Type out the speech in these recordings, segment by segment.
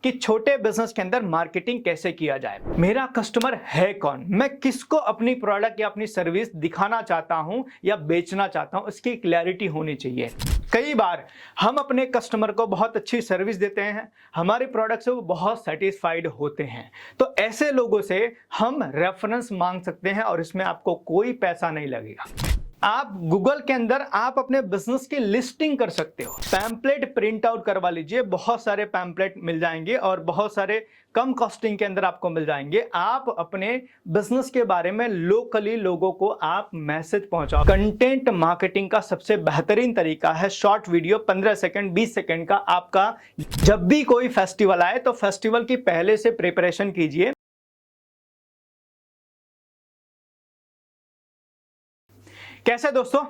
कि छोटे बिजनेस के अंदर मार्केटिंग कैसे किया जाए। मेरा कस्टमर है कौन, मैं किसको अपनी प्रोडक्ट या अपनी सर्विस दिखाना चाहता हूं या बेचना चाहता हूं, इसकी क्लैरिटी होनी चाहिए। कई बार हम अपने कस्टमर को बहुत अच्छी सर्विस देते हैं, हमारे प्रोडक्ट से वो बहुत सेटिस्फाइड होते हैं, तो ऐसे लोगों से हम रेफरेंस मांग सकते हैं और इसमें आपको कोई पैसा नहीं लगेगा। आप गूगल के अंदर आप अपने बिजनेस की लिस्टिंग कर सकते हो। पैम्पलेट प्रिंट आउट करवा लीजिए, बहुत सारे पैम्पलेट मिल जाएंगे और बहुत सारे कम कॉस्टिंग के अंदर आपको मिल जाएंगे। आप अपने बिजनेस के बारे में लोकली लोगों को आप मैसेज पहुंचाओ। कंटेंट मार्केटिंग का सबसे बेहतरीन तरीका है शॉर्ट वीडियो, 15 सेकंड 20 सेकंड का। आपका जब भी कोई फेस्टिवल आए तो फेस्टिवल की पहले से प्रिपरेशन कीजिए। कैसे दोस्तों,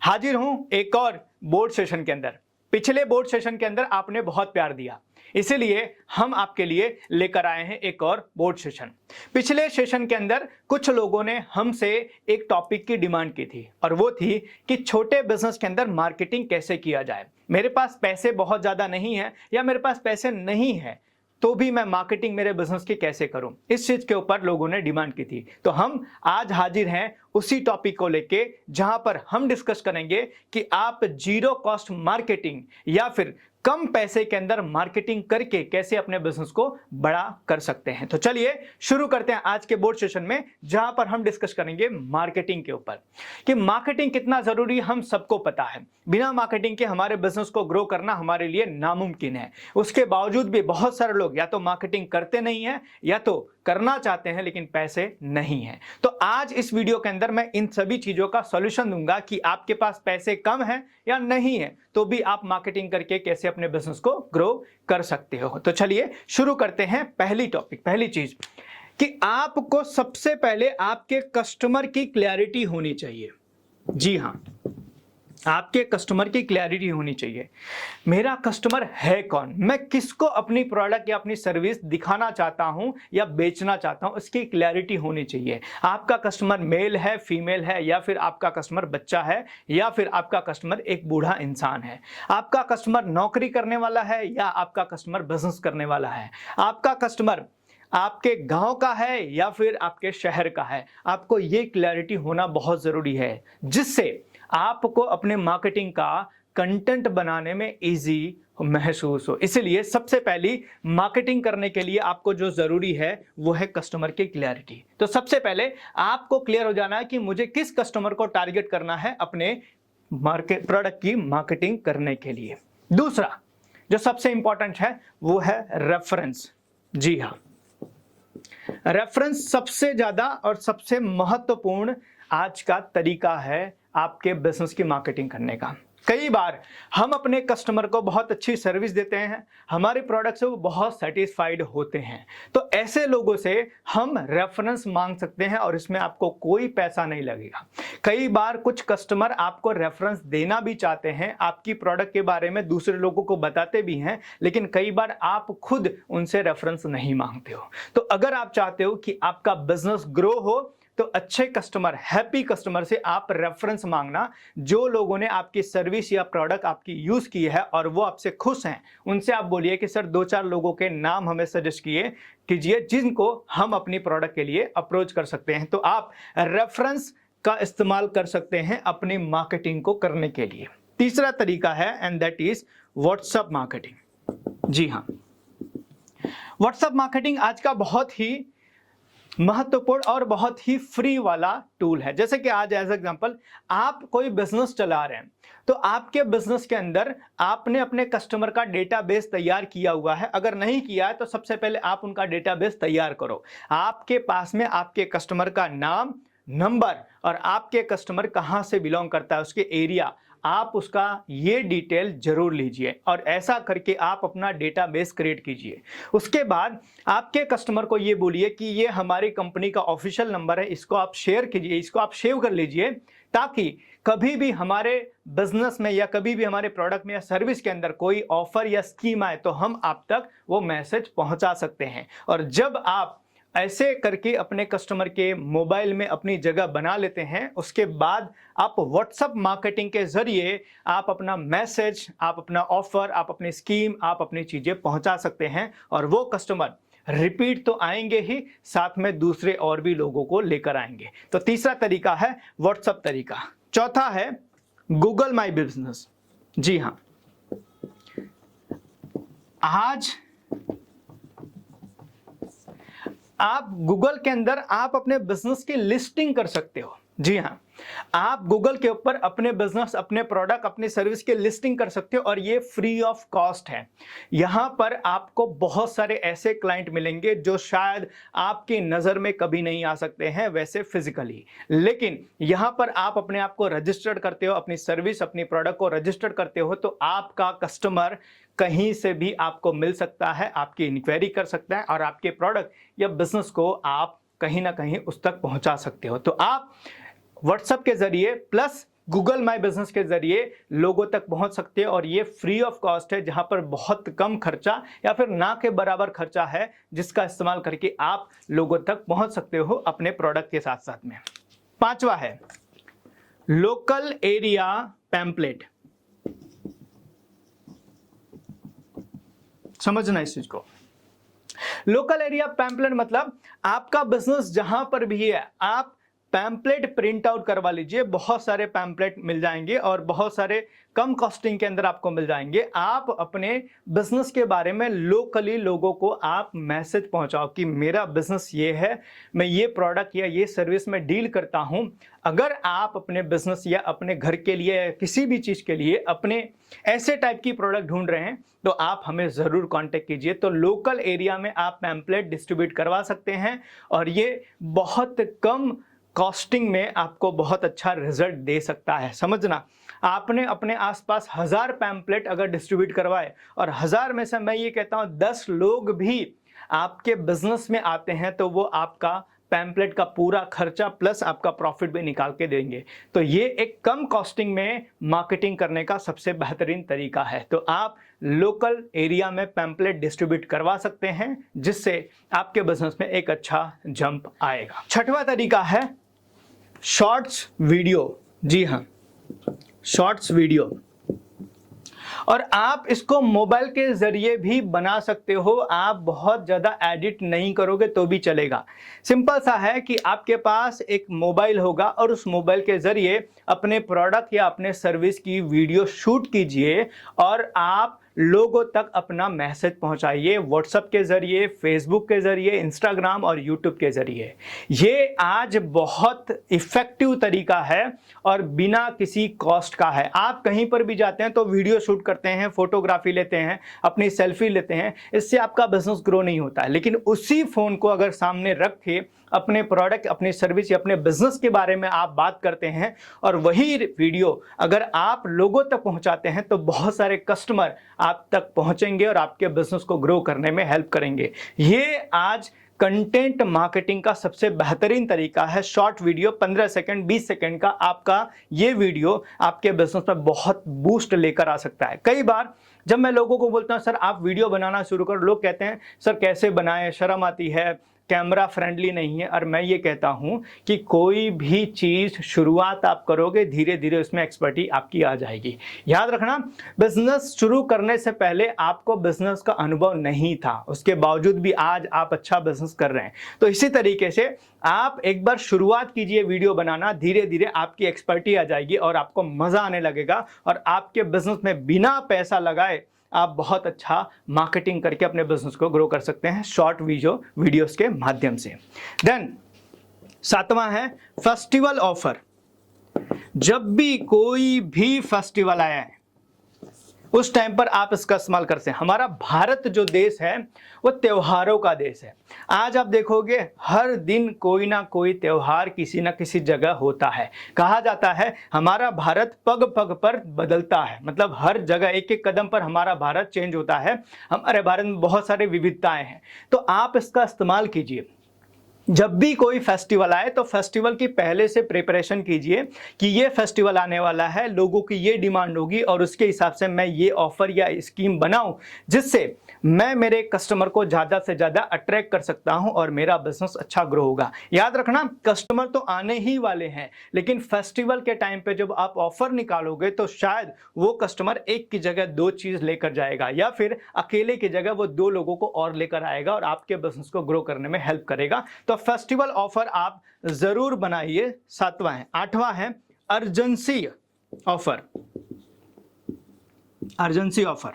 हाजिर हूं एक और बोर्ड सेशन के अंदर। पिछले बोर्ड सेशन के अंदर आपने बहुत प्यार दिया, इसीलिए हम आपके लिए लेकर आए हैं एक और बोर्ड सेशन। पिछले सेशन के अंदर कुछ लोगों ने हमसे एक टॉपिक की डिमांड की थी और वो थी कि छोटे बिजनेस के अंदर मार्केटिंग कैसे किया जाए। मेरे पास पैसे बहुत ज्यादा नहीं है या मेरे पास पैसे नहीं है तो भी मैं मार्केटिंग मेरे बिजनेस की कैसे करूं, इस चीज के ऊपर लोगों ने डिमांड की थी। तो हम आज हाजिर हैं उसी टॉपिक को लेके, जहां पर हम डिस्कस करेंगे कि आप जीरो कॉस्ट मार्केटिंग या फिर कम पैसे के अंदर मार्केटिंग करके कैसे अपने बिजनेस को बड़ा कर सकते हैं। तो चलिए शुरू करते हैं आज के बोर्ड सेशन में, जहां पर हम डिस्कस करेंगे मार्केटिंग के ऊपर कि मार्केटिंग कितना जरूरी हम सबको पता है। बिना मार्केटिंग के हमारे बिजनेस को ग्रो करना हमारे लिए नामुमकिन है। उसके बावजूद भी बहुत सारे लोग या तो मार्केटिंग करते नहीं है या तो करना चाहते हैं लेकिन पैसे नहीं है। तो आज इस वीडियो के अंदर मैं इन सभी चीजों का सॉल्यूशन दूंगा कि आपके पास पैसे कम है या नहीं है तो भी आप मार्केटिंग करके कैसे अपने बिजनेस को ग्रो कर सकते हो। तो चलिए शुरू करते हैं। पहली चीज कि आपको सबसे पहले आपके कस्टमर की क्लैरिटी होनी चाहिए। जी हां, आपके कस्टमर की क्लैरिटी होनी चाहिए। मेरा कस्टमर है कौन, मैं किसको अपनी प्रोडक्ट या अपनी सर्विस दिखाना चाहता हूं या बेचना चाहता हूं, इसकी क्लैरिटी होनी चाहिए। आपका कस्टमर मेल है, फीमेल है, या फिर आपका कस्टमर बच्चा है, या फिर आपका कस्टमर एक बूढ़ा इंसान है। आपका कस्टमर नौकरी करने वाला है या आपका कस्टमर बिजनेस करने वाला है। आपका कस्टमर आपके गांव का है या फिर आपके शहर का है। आपको ये क्लैरिटी होना बहुत जरूरी है, जिससे आपको अपने मार्केटिंग का कंटेंट बनाने में इजी महसूस हो। इसलिए सबसे पहली मार्केटिंग करने के लिए आपको जो जरूरी है वो है कस्टमर की क्लैरिटी। तो सबसे पहले आपको क्लियर हो जाना है कि मुझे किस कस्टमर को टारगेट करना है अपने मार्केट प्रोडक्ट की मार्केटिंग करने के लिए। दूसरा जो सबसे इंपॉर्टेंट है वो है रेफरेंस। जी हाँ, रेफरेंस सबसे ज्यादा और सबसे महत्वपूर्ण आज का तरीका है आपके बिजनेस की मार्केटिंग करने का। कई बार हम अपने कस्टमर को बहुत अच्छी सर्विस देते हैं, हमारे प्रोडक्ट से वो बहुत सेटिस्फाइड होते हैं, तो ऐसे लोगों से हम रेफरेंस मांग सकते हैं और इसमें आपको कोई पैसा नहीं लगेगा। कई बार कुछ कस्टमर आपको रेफरेंस देना भी चाहते हैं, आपकी प्रोडक्ट के बारे में दूसरे लोगों को बताते भी हैं, लेकिन कई बार आप खुद उनसे रेफरेंस नहीं मांगते हो। तो अगर आप चाहते हो कि आपका बिजनेस ग्रो हो तो अच्छे कस्टमर, हैप्पी कस्टमर से आप रेफरेंस मांगना। जो लोगों ने आपकी सर्विस या प्रोडक्ट आपकी यूज की है और वो आपसे खुश हैं, उनसे आप बोलिए कि सर 2-4 लोगों के नाम हमें सजेस्ट कीजिए जिनको हम अपनी प्रोडक्ट के लिए अप्रोच कर सकते हैं। तो आप रेफरेंस का इस्तेमाल कर सकते हैं अपनी मार्केटिंग को करने के लिए। तीसरा तरीका है and that is WhatsApp marketing. जी हाँ, व्हाट्सएप मार्केटिंग आज का बहुत ही महत्वपूर्ण और बहुत ही फ्री वाला टूल है। जैसे कि आज एज एग्जांपल आप कोई बिजनेस चला रहे हैं तो आपके बिजनेस के अंदर आपने अपने कस्टमर का डेटाबेस तैयार किया हुआ है। अगर नहीं किया है तो सबसे पहले आप उनका डेटाबेस तैयार करो। आपके पास में आपके कस्टमर का नाम, नंबर और आपके कस्टमर कहां से बिलोंग करता है, उसके एरिया, आप उसका ये डिटेल जरूर लीजिए और ऐसा करके आप अपना डेटाबेस क्रिएट कीजिए। उसके बाद आपके कस्टमर को ये बोलिए कि ये हमारी कंपनी का ऑफिशियल नंबर है, इसको आप शेयर कीजिए, इसको आप सेव कर लीजिए, ताकि कभी भी हमारे बिजनेस में या कभी भी हमारे प्रोडक्ट में या सर्विस के अंदर कोई ऑफर या स्कीम आए तो हम आप तक वो मैसेज पहुंचा सकते हैं। और जब आप ऐसे करके अपने कस्टमर के मोबाइल में अपनी जगह बना लेते हैं। उसके बाद आप व्हाट्सएप मार्केटिंग के जरिए आप अपना मैसेज, आप अपना ऑफर, आप अपनी स्कीम, आप अपनी चीजें पहुंचा सकते हैं और वो कस्टमर रिपीट तो आएंगे ही, साथ में दूसरे और भी लोगों को लेकर आएंगे। तो तीसरा तरीका है व्हाट्सएप तरीका। चौथा है गूगल माई बिजनेस। जी हां, आज आप गूगल के अंदर आप अपने बिजनेस की लिस्टिंग कर सकते हो। जी हां, आप गूगल के ऊपर अपने बिजनेस, अपने प्रोडक्ट, अपनी सर्विस की लिस्टिंग कर सकते हो और ये फ्री ऑफ कॉस्ट है। यहां पर आपको बहुत सारे ऐसे क्लाइंट मिलेंगे जो शायद आपकी नजर में कभी नहीं आ सकते हैं वैसे फिजिकली, लेकिन यहां पर आप अपने आप को रजिस्टर्ड करते हो, अपनी सर्विस, अपनी प्रोडक्ट को रजिस्टर्ड करते हो, तो आपका कस्टमर कहीं से भी आपको मिल सकता है, आपकी इंक्वायरी कर सकता है और आपके प्रोडक्ट या बिजनेस को आप कहीं ना कहीं उस तक पहुंचा सकते हो। तो आप व्हाट्सएप के जरिए प्लस गूगल माई बिजनेस के जरिए लोगों तक पहुंच सकते हैं और ये फ्री ऑफ कॉस्ट है, जहां पर बहुत कम खर्चा या फिर ना के बराबर खर्चा है, जिसका इस्तेमाल करके आप लोगों तक पहुंच सकते हो अपने प्रोडक्ट के साथ साथ में। पांचवा है लोकल एरिया पैम्पलेट। समझना इस चीज को। लोकल एरिया पैम्पलेट मतलब आपका बिजनेस जहां पर भी है, आप पैम्पलेट प्रिंट आउट करवा लीजिए। बहुत सारे पैम्पलेट मिल जाएंगे और बहुत सारे कम कॉस्टिंग के अंदर आपको मिल जाएंगे। आप अपने बिजनेस के बारे में लोकली लोगों को आप मैसेज पहुंचाओ कि मेरा बिजनेस ये है, मैं ये प्रोडक्ट या ये सर्विस में डील करता हूं। अगर आप अपने बिजनेस या अपने घर के लिए या किसी भी चीज के लिए अपने ऐसे टाइप की प्रोडक्ट ढूंढ रहे हैं तो आप हमें जरूर कांटेक्ट कीजिए। तो लोकल एरिया में आप पैम्पलेट डिस्ट्रीब्यूट करवा सकते हैं और ये बहुत कम कॉस्टिंग में आपको बहुत अच्छा रिजल्ट दे सकता है। समझना, आपने अपने आसपास 1000 पैम्पलेट अगर डिस्ट्रीब्यूट करवाए और 1000 में से मैं ये कहता हूं 10 लोग भी आपके बिजनेस में आते हैं तो वो आपका पैम्पलेट का पूरा खर्चा प्लस आपका प्रॉफिट भी निकाल के देंगे। तो ये एक कम कॉस्टिंग में मार्केटिंग करने का सबसे बेहतरीन तरीका है। तो आप लोकल एरिया में पैम्पलेट डिस्ट्रीब्यूट करवा सकते हैं, जिससे आपके बिजनेस में एक अच्छा जंप आएगा। छठवां तरीका है शॉर्ट्स वीडियो। जी हां, शॉर्ट्स वीडियो, और आप इसको मोबाइल के जरिए भी बना सकते हो। आप बहुत ज्यादा एडिट नहीं करोगे तो भी चलेगा। सिंपल सा है कि आपके पास एक मोबाइल होगा और उस मोबाइल के जरिए अपने प्रोडक्ट या अपने सर्विस की वीडियो शूट कीजिए और आप लोगों तक अपना मैसेज पहुंचाइए व्हाट्सएप के जरिए, फेसबुक के जरिए, इंस्टाग्राम और यूट्यूब के जरिए। ये आज बहुत इफेक्टिव तरीका है और बिना किसी कॉस्ट का है। आप कहीं पर भी जाते हैं तो वीडियो शूट करते हैं, फोटोग्राफी लेते हैं, अपनी सेल्फी लेते हैं, इससे आपका बिजनेस ग्रो नहीं होता है। लेकिन उसी फोन को अगर सामने रख के अपने प्रोडक्ट, अपनी सर्विस या अपने बिजनेस के बारे में आप बात करते हैं और वही वीडियो अगर आप लोगों तक पहुंचाते हैं तो बहुत सारे कस्टमर आप तक पहुंचेंगे और आपके बिजनेस को ग्रो करने में हेल्प करेंगे। ये आज कंटेंट मार्केटिंग का सबसे बेहतरीन तरीका है। शॉर्ट वीडियो 15 सेकंड 20 सेकंड का आपका ये वीडियो आपके बिजनेस में बहुत बूस्ट लेकर आ सकता है। कई बार जब मैं लोगों को बोलता हूं सर आप वीडियो बनाना शुरू करो, लोग कहते हैं सर कैसे बनाएं, शर्म आती है, कैमरा फ्रेंडली नहीं है। और मैं ये कहता हूं कि कोई भी चीज शुरुआत आप करोगे, धीरे धीरे उसमें एक्सपर्टी आपकी आ जाएगी। याद रखना, बिजनेस शुरू करने से पहले आपको बिजनेस का अनुभव नहीं था, उसके बावजूद भी आज आप अच्छा बिजनेस कर रहे हैं। तो इसी तरीके से आप एक बार शुरुआत कीजिए वीडियो बनाना, धीरे धीरे आपकी एक्सपर्टी आ जाएगी और आपको मजा आने लगेगा और आपके बिजनेस में बिना पैसा लगाए आप बहुत अच्छा मार्केटिंग करके अपने बिजनेस को ग्रो कर सकते हैं शॉर्ट वीडियोस के माध्यम से। देन 7वां है फेस्टिवल ऑफर। जब भी कोई भी फेस्टिवल आया है उस टाइम पर आप इसका इस्तेमाल करते हैं। हमारा भारत जो देश है वो त्योहारों का देश है। आज आप देखोगे हर दिन कोई ना कोई त्योहार किसी ना किसी जगह होता है। कहा जाता है हमारा भारत पग पग पर बदलता है, मतलब हर जगह एक एक कदम पर हमारा भारत चेंज होता है। हमारे भारत में बहुत सारे विविधताएं हैं, तो आप इसका इस्तेमाल कीजिए। जब भी कोई फेस्टिवल आए तो फेस्टिवल की पहले से प्रिपरेशन कीजिए कि ये फेस्टिवल आने वाला है, लोगों की ये डिमांड होगी और उसके हिसाब से मैं ये ऑफर या स्कीम बनाऊं जिससे मैं मेरे कस्टमर को ज़्यादा से ज़्यादा अट्रैक्ट कर सकता हूं और मेरा बिजनेस अच्छा ग्रो होगा। याद रखना, कस्टमर तो आने ही वाले हैं, लेकिन फेस्टिवल के टाइम पे जब आप ऑफर निकालोगे तो शायद वो कस्टमर एक की जगह दो चीज़ लेकर जाएगा या फिर अकेले की जगह वो दो लोगों को और लेकर आएगा और आपके बिजनेस को ग्रो करने में हेल्प करेगा। तो फेस्टिवल ऑफर आप जरूर बनाइए। 7वां है। 8वां है अर्जेंसी ऑफर। अर्जेंसी ऑफर,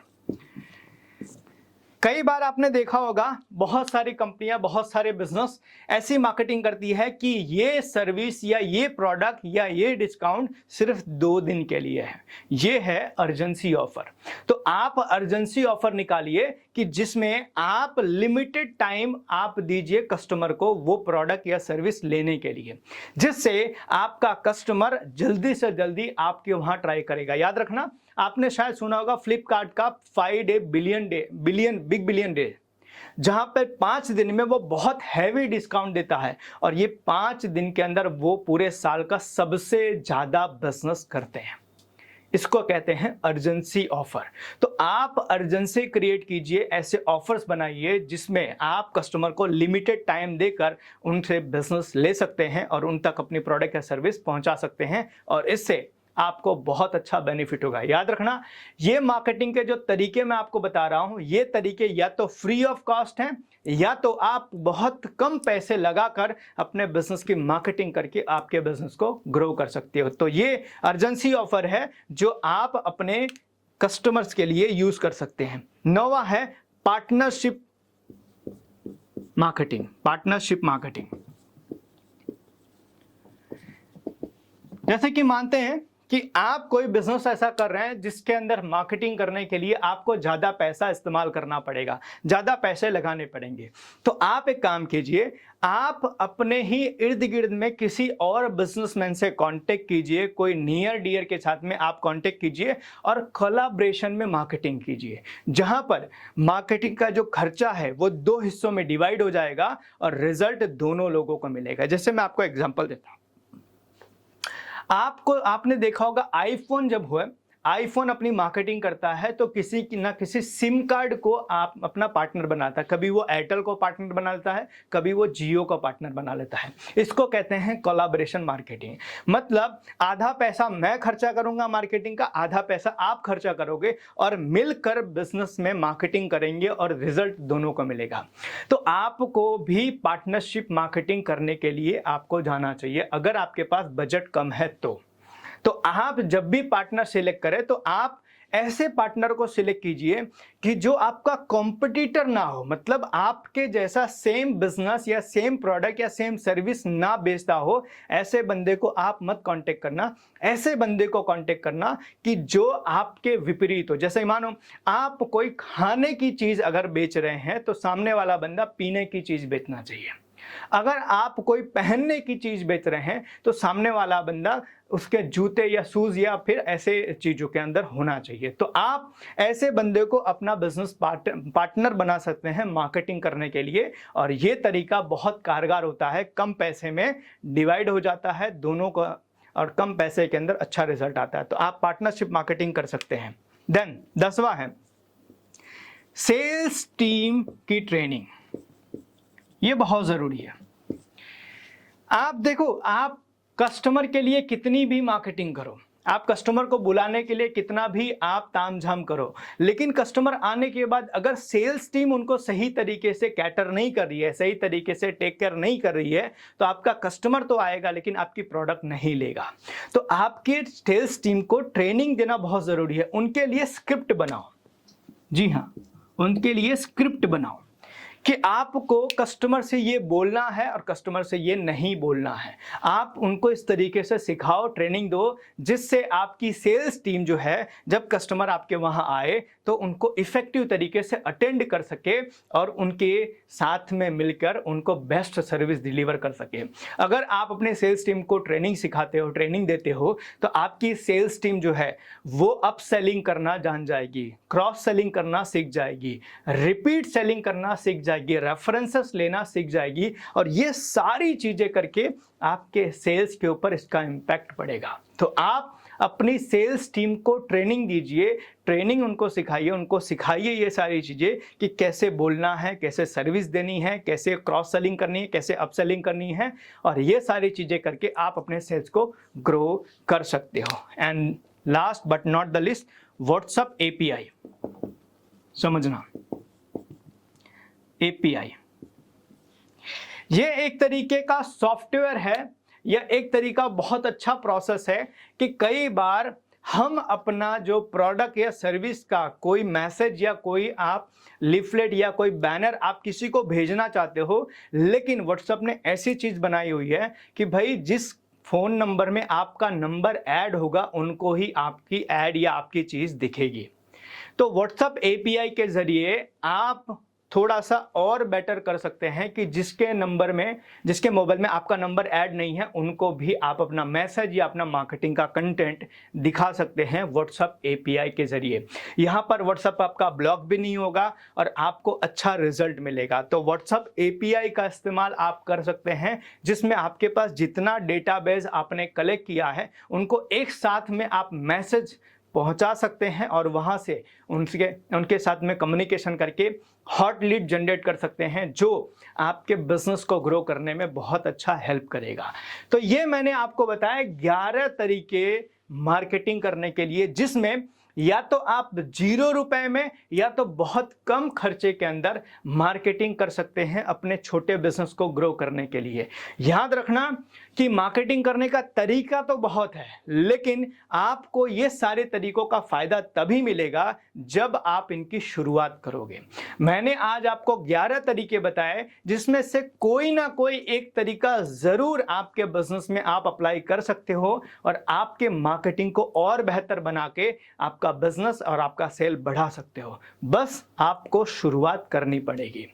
कई बार आपने देखा होगा बहुत सारी कंपनियां, बहुत सारे बिजनेस ऐसी मार्केटिंग करती है कि ये सर्विस या ये प्रोडक्ट या ये डिस्काउंट सिर्फ 2 दिन के लिए है। ये है अर्जेंसी ऑफर। तो आप अर्जेंसी ऑफर निकालिए कि जिसमें आप लिमिटेड टाइम आप दीजिए कस्टमर को वो प्रोडक्ट या सर्विस लेने के लिए, जिससे आपका कस्टमर जल्दी से जल्दी आपके वहां ट्राई करेगा। याद रखना, आपने शायद सुना होगा फ्लिपकार्ट का 5 बिग बिलियन डे, जहां पर 5 दिन में वो बहुत हैवी डिस्काउंट देता है और ये 5 दिन के अंदर वो पूरे साल का सबसे ज्यादा बिजनेस करते हैं। इसको कहते हैं अर्जेंसी ऑफर। तो आप अर्जेंसी क्रिएट कीजिए, ऐसे ऑफर्स बनाइए जिसमें आप कस्टमर को लिमिटेड टाइम देकर उनसे बिजनेस ले सकते हैं और उन तक अपनी प्रोडक्ट या सर्विस पहुंचा सकते हैं और इससे आपको बहुत अच्छा बेनिफिट होगा। याद रखना, ये मार्केटिंग के जो तरीके मैं आपको बता रहा हूं, ये तरीके या तो फ्री ऑफ कॉस्ट हैं या तो आप बहुत कम पैसे लगाकर अपने बिजनेस की मार्केटिंग करके आपके बिजनेस को ग्रो कर सकते हो। तो ये अर्जेंसी ऑफर है जो आप अपने कस्टमर्स के लिए यूज कर सकते हैं। 9वां है पार्टनरशिप मार्केटिंग। पार्टनरशिप मार्केटिंग, जैसे कि मानते हैं कि आप कोई बिजनेस ऐसा कर रहे हैं जिसके अंदर मार्केटिंग करने के लिए आपको ज्यादा पैसा इस्तेमाल करना पड़ेगा, ज्यादा पैसे लगाने पड़ेंगे। तो आप एक काम कीजिए, आप अपने ही इर्द गिर्द में किसी और बिजनेसमैन से कांटेक्ट कीजिए, कोई नियर डियर के साथ में आप कांटेक्ट कीजिए और कोलैबोरेशन में मार्केटिंग कीजिए, जहां पर मार्केटिंग का जो खर्चा है वो 2 हिस्सों में डिवाइड हो जाएगा और रिजल्ट दोनों लोगों को मिलेगा। जैसे मैं आपको एग्जांपल देता हूं, आपने देखा होगा आईफोन जब हुआ, आईफोन अपनी मार्केटिंग करता है तो किसी की ना किसी सिम कार्ड को आप अपना पार्टनर बनाता है। कभी वो एयरटेल को पार्टनर बना लेता है, कभी वो जियो का पार्टनर बना लेता है। इसको कहते हैं कोलैबोरेशन मार्केटिंग। मतलब आधा पैसा मैं खर्चा करूंगा मार्केटिंग का, आधा पैसा आप खर्चा करोगे और मिलकर बिजनेस में मार्केटिंग करेंगे और रिजल्ट दोनों को मिलेगा। तो आपको भी पार्टनरशिप मार्केटिंग करने के लिए आपको जाना चाहिए, अगर आपके पास बजट कम है तो आप जब भी पार्टनर सिलेक्ट करें तो आप ऐसे पार्टनर को सिलेक्ट कीजिए कि जो आपका कॉम्पिटिटर ना हो, मतलब आपके जैसा सेम बिजनेस या सेम प्रोडक्ट या सेम सर्विस ना बेचता हो। ऐसे बंदे को आप मत कांटेक्ट करना, ऐसे बंदे को कांटेक्ट करना कि जो आपके विपरीत हो। जैसे मानो आप कोई खाने की चीज अगर बेच रहे हैं तो सामने वाला बंदा पीने की चीज बेचना चाहिए। अगर आप कोई पहनने की चीज बेच रहे हैं तो सामने वाला बंदा उसके जूते या शूज या फिर ऐसे चीजों के अंदर होना चाहिए। तो आप ऐसे बंदे को अपना बिजनेस पार्टनर बना सकते हैं मार्केटिंग करने के लिए और ये तरीका बहुत कारगर होता है, कम पैसे में डिवाइड हो जाता है दोनों को और कम पैसे के अंदर अच्छा रिजल्ट आता है। तो आप पार्टनरशिप मार्केटिंग कर सकते हैं। देन 10वां है सेल्स टीम की ट्रेनिंग। ये बहुत जरूरी है। आप देखो, आप कस्टमर के लिए कितनी भी मार्केटिंग करो, आप कस्टमर को बुलाने के लिए कितना भी आप तामझाम करो, लेकिन कस्टमर आने के बाद अगर सेल्स टीम उनको सही तरीके से कैटर नहीं कर रही है, सही तरीके से टेक केयर नहीं कर रही है, तो आपका कस्टमर तो आएगा लेकिन आपकी प्रोडक्ट नहीं लेगा। तो आपके सेल्स टीम को ट्रेनिंग देना बहुत जरूरी है। उनके लिए स्क्रिप्ट बनाओ। जी हाँ, उनके लिए स्क्रिप्ट बनाओ कि आपको कस्टमर से ये बोलना है और कस्टमर से ये नहीं बोलना है। आप उनको इस तरीके से सिखाओ, ट्रेनिंग दो, जिससे आपकी सेल्स टीम जो है जब कस्टमर आपके वहां आए तो उनको इफेक्टिव तरीके से अटेंड कर सके और उनके साथ में मिलकर उनको बेस्ट सर्विस डिलीवर कर सके। अगर आप अपने सेल्स टीम को ट्रेनिंग सिखाते हो, ट्रेनिंग देते हो, तो आपकी सेल्स टीम जो है वो अप सेलिंग करना जान जाएगी, क्रॉस सेलिंग करना सीख जाएगी, रिपीट सेलिंग करना सीख जाएगी, जाएगी, रेफरेंसेस लेना सीख जाएगी, और ये सारी चीज़ें करके आपके सेल्स के ऊपर इसका इम्पैक्ट पड़ेगा। तो आप अपनी सेल्स टीम को ट्रेनिंग दीजिए, ट्रेनिंग उनको सिखाइए ये सारी चीज़ें कि कैसे बोलना है, कैसे सर्विस देनी है, कैसे क्रॉस सेलिंग करनी है, कैसे अपसेलिंग करनी है, और ये सारी चीज़ें करके आप अपने सेल्स को ग्रो कर सकते हो। And last but not the list, WhatsApp API समझना। एपीआई ये एक तरीके का सॉफ्टवेयर है, यह एक तरीका बहुत अच्छा प्रोसेस है कि कई बार हम अपना जो प्रोडक्ट या सर्विस का कोई मैसेज या कोई आप लिफलेट या कोई बैनर आप किसी को भेजना चाहते हो, लेकिन व्हाट्सएप ने ऐसी चीज़ बनाई हुई है कि भाई जिस फ़ोन नंबर में आपका नंबर ऐड होगा उनको ही आपकी ऐड या आपकी चीज़ दिखेगी। तो व्हाट्सएप एपीआई के ज़रिए आप थोड़ा सा और बेटर कर सकते हैं कि जिसके मोबाइल में आपका नंबर ऐड नहीं है उनको भी आप अपना मैसेज या अपना मार्केटिंग का कंटेंट दिखा सकते हैं व्हाट्सएप एपीआई के ज़रिए। यहाँ पर व्हाट्सएप आपका ब्लॉक भी नहीं होगा और आपको अच्छा रिजल्ट मिलेगा। तो व्हाट्सएप एपीआई का इस्तेमाल आप कर सकते हैं, जिसमें आपके पास जितना डेटाबेस आपने कलेक्ट किया है उनको एक साथ में आप मैसेज पहुंचा सकते हैं और वहां से उनके साथ में कम्युनिकेशन करके हॉट लीड जनरेट कर सकते हैं, जो आपके बिजनेस को ग्रो करने में बहुत अच्छा हेल्प करेगा। तो ये मैंने आपको बताया 11 तरीके मार्केटिंग करने के लिए, जिसमें या तो आप 0 रुपए में या तो बहुत कम खर्चे के अंदर मार्केटिंग कर सकते हैं अपने छोटे बिजनेस को ग्रो करने के लिए। याद रखना कि मार्केटिंग करने का तरीका तो बहुत है, लेकिन आपको ये सारे तरीकों का फायदा तभी मिलेगा जब आप इनकी शुरुआत करोगे। मैंने आज आपको 11 तरीके बताए, जिसमें से कोई ना कोई एक तरीका जरूर आपके बिजनेस में आप अप्लाई कर सकते हो और आपके मार्केटिंग को और बेहतर बना के आपका बिजनेस और आपका सेल बढ़ा सकते हो। बस आपको शुरुआत करनी पड़ेगी।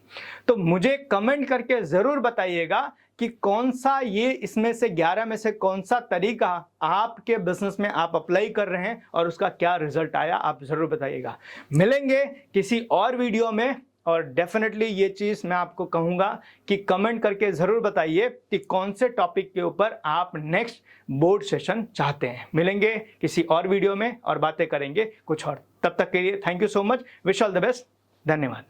तो मुझे कमेंट करके जरूर बताइएगा कि कौन सा ये इसमें से 11 में से कौन सा तरीका आपके बिजनेस में आप अप्लाई कर रहे हैं और उसका क्या रिजल्ट आया, आप जरूर बताइएगा। मिलेंगे किसी और वीडियो में, और डेफिनेटली ये चीज़ मैं आपको कहूँगा कि कमेंट करके ज़रूर बताइए कि कौन से टॉपिक के ऊपर आप नेक्स्ट बोर्ड सेशन चाहते हैं। मिलेंगे किसी और वीडियो में और बातें करेंगे कुछ और। तब तक के लिए thank you so much, wish all the best, धन्यवाद।